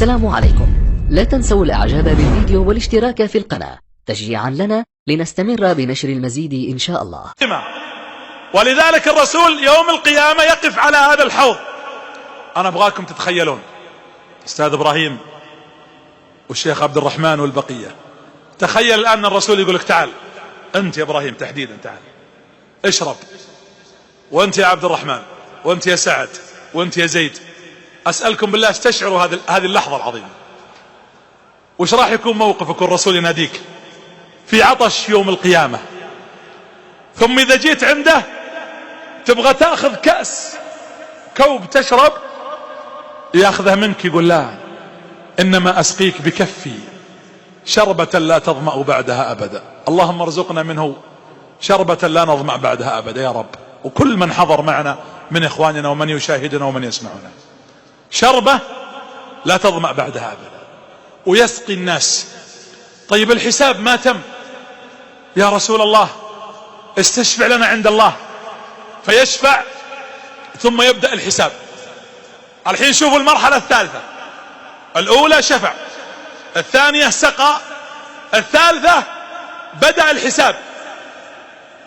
السلام عليكم. لا تنسوا الاعجاب بالفيديو والاشتراك في القناة تشجيعا لنا لنستمر بنشر المزيد إن شاء الله. ولذلك الرسول يوم القيامة يقف على هذا الحوض. أنا أبغاكم تتخيلون أستاذ إبراهيم والشيخ عبد الرحمن والبقية، تخيل الآن الرسول يقول لك تعال أنت يا إبراهيم تحديدا، تعال اشرب، وأنت يا عبد الرحمن، وأنت يا سعد، وأنت يا زيد. أسألكم بالله استشعروا هذه اللحظة العظيمة. وش راح يكون موقفك والرسول يناديك في عطش يوم القيامة؟ ثم إذا جيت عنده تبغى تأخذ كأس كوب تشرب، يأخذها منك يقول لا، إنما أسقيك بكفي شربة لا تظمأ بعدها أبدا. اللهم ارزقنا منه شربة لا نظمأ بعدها أبدا يا رب، وكل من حضر معنا من إخواننا ومن يشاهدنا ومن يسمعنا، شربة لا تظمأ بعدها أبدا، ويسقي الناس. طيب الحساب ما تم يا رسول الله، استشفع لنا عند الله. فيشفع ثم يبدأ الحساب. الحين شوفوا المرحلة الثالثة. الأولى شفع، الثانية سقى، الثالثة بدأ الحساب.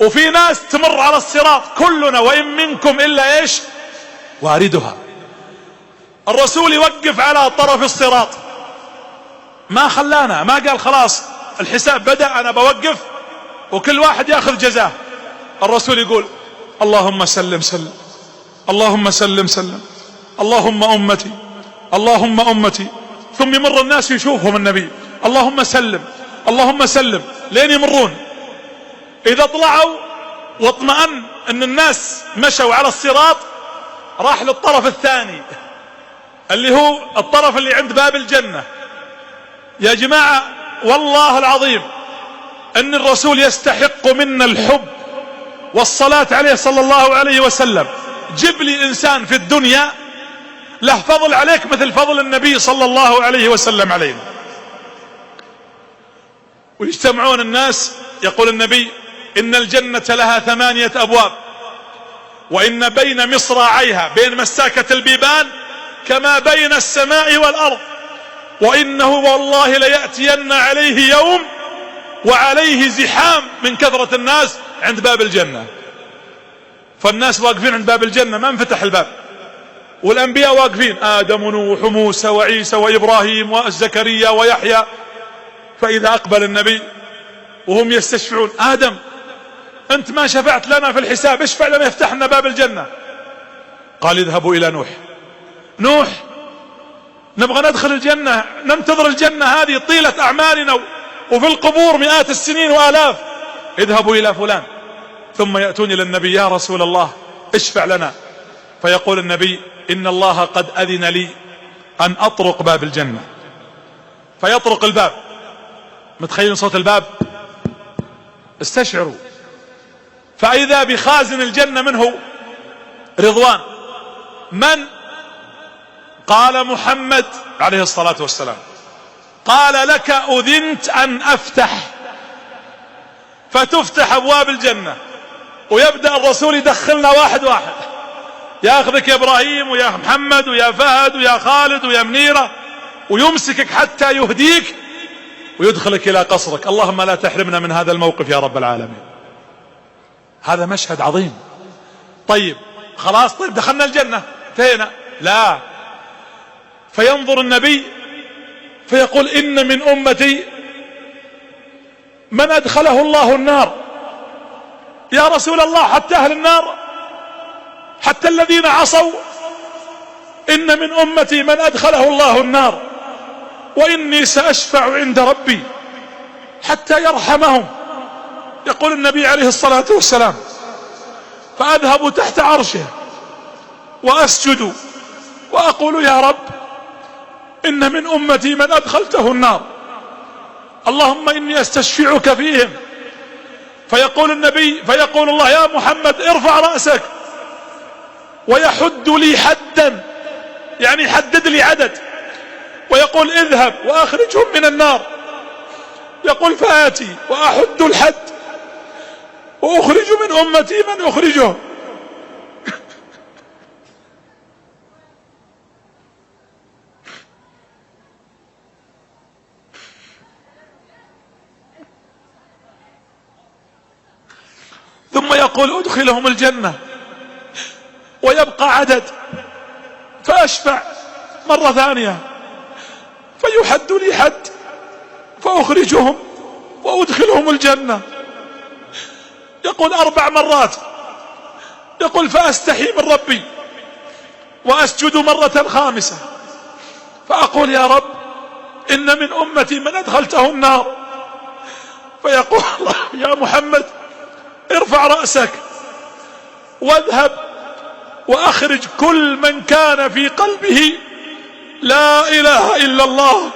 وفي ناس تمر على الصراط، كلنا وإن منكم إلا إيش واردها. الرسول يوقف على طرف الصراط، ما خلانا، ما قال خلاص الحساب بدأ أنا بوقف وكل واحد يأخذ جزاه. الرسول يقول اللهم سلم سلم، اللهم سلم سلم، اللهم أمتي، اللهم أمتي. ثم يمر الناس يشوفهم النبي اللهم سلم، اللهم سلم، لين يمرون. إذا طلعوا واطمأن أن الناس مشوا على الصراط، راح للطرف الثاني اللي هو الطرف اللي عند باب الجنة. يا جماعة والله العظيم أن الرسول يستحق منا الحب والصلاة عليه صلى الله عليه وسلم. جيب لي إنسان في الدنيا له فضل عليك مثل فضل النبي صلى الله عليه وسلم علينا. ويجتمعون الناس، يقول النبي إن الجنة لها 8 أبواب، وإن بين مصراعيها، بين مساكة البيبان، كما بين السماء والأرض، وإنه والله ليأتين عليه يوم وعليه زحام من كثرة الناس عند باب الجنة. فالناس واقفين عند باب الجنة ما انفتح الباب، والأنبياء واقفين، آدم ونوح وموسى وعيسى وإبراهيم وزكريا ويحيى. فإذا أقبل النبي وهم يستشفعون، آدم أنت ما شفعت لنا في الحساب، اشفع لنا يفتح لنا باب الجنة. قال اذهبوا إلى نوح. نوح نبغى ندخل الجنة، ننتظر الجنة هذه طيلة أعمالنا وفي القبور مئات السنين وآلاف. اذهبوا إلى فلان. ثم يأتون إلى النبي يا رسول الله اشفع لنا. فيقول النبي إن الله قد أذن لي أن أطرق باب الجنة. فيطرق الباب. متخيلين صوت الباب؟ استشعروا. فإذا بخازن الجنة منه رضوان. من؟ قال محمد عليه الصلاة والسلام. قال لك أذنت أن أفتح. فتفتح أبواب الجنة ويبدأ الرسول يدخلنا واحد واحد، ياخذك يا إبراهيم ويا محمد ويا فهد ويا خالد ويا منيرة، ويمسكك حتى يهديك ويدخلك إلى قصرك. اللهم لا تحرمنا من هذا الموقف يا رب العالمين. هذا مشهد عظيم. طيب خلاص، طيب دخلنا الجنة انتهينا؟ لا. فينظر النبي فيقول إن من أمتي من أدخله الله النار. يا رسول الله حتى أهل النار، حتى الذين عصوا؟ إن من أمتي من أدخله الله النار، وإني سأشفع عند ربي حتى يرحمهم. يقول النبي عليه الصلاة والسلام فأذهب تحت عرشه وأسجد وأقول يا رب إن من أمتي من أدخلته النار، اللهم إني أستشفعك فيهم. فيقول النبي، فيقول الله يا محمد ارفع رأسك، ويحد لي حدا، يعني يحدد لي عدد، ويقول اذهب وأخرجهم من النار. يقول فآتي وأحد الحد وأخرج من أمتي من أخرجه. فيقول ادخلهم الجنة، ويبقى عدد، فأشفع مرة ثانية فيحد لي حد، فأخرجهم وأدخلهم الجنة. يقول 4 مرات، يقول فأستحي من ربي وأسجد مرة خامسة، فأقول يا رب إن من أمتي من أدخلته النار، فيقول الله يا محمد ارفع رأسك واذهب وأخرج كل من كان في قلبه لا إله إلا الله.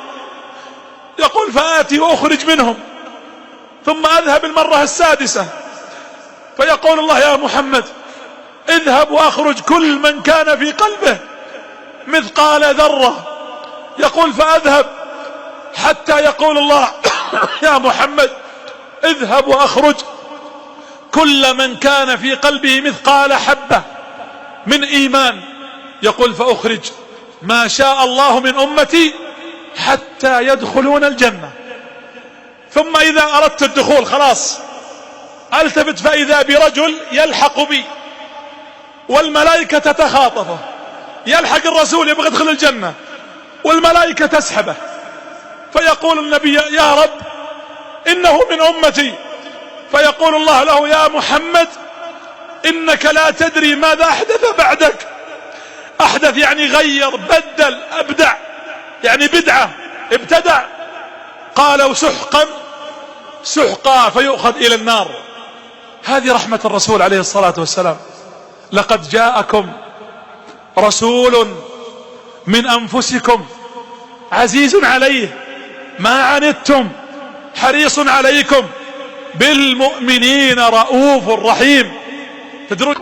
يقول فآتي وأخرج منهم، ثم أذهب المرة السادسة، فيقول الله يا محمد اذهب وأخرج كل من كان في قلبه مثقال ذرة. يقول فأذهب حتى يقول الله يا محمد اذهب وأخرج كل من كان في قلبه مثقال حبة من إيمان. يقول فأخرج ما شاء الله من أمتي حتى يدخلون الجنة. ثم إذا أردت الدخول خلاص ألتفت فإذا برجل يلحق بي والملائكة تتخاطفه، يلحق الرسول يبغى يدخل الجنة والملائكة تسحبه، فيقول النبي يا رب إنه من أمتي، فيقول الله له يا محمد إنك لا تدري ماذا أحدث بعدك. أحدث يعني غير، بدل، أبدع، يعني بدعة، ابتدع. قالوا سحقا سحقا فيؤخذ إلى النار. هذه رحمة الرسول عليه الصلاة والسلام. لقد جاءكم رسول من أنفسكم عزيز عليه ما عنتم حريص عليكم بالمؤمنين رؤوف رحيم.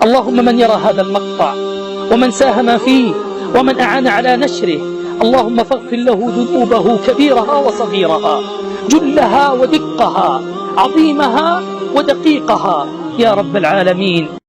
اللهم من يرى هذا المقطع ومن ساهم فيه ومن أعان على نشره، اللهم فاغفر له ذنوبه كبيرها وصغيرها، جلها ودقها، عظيمها ودقيقها يا رب العالمين.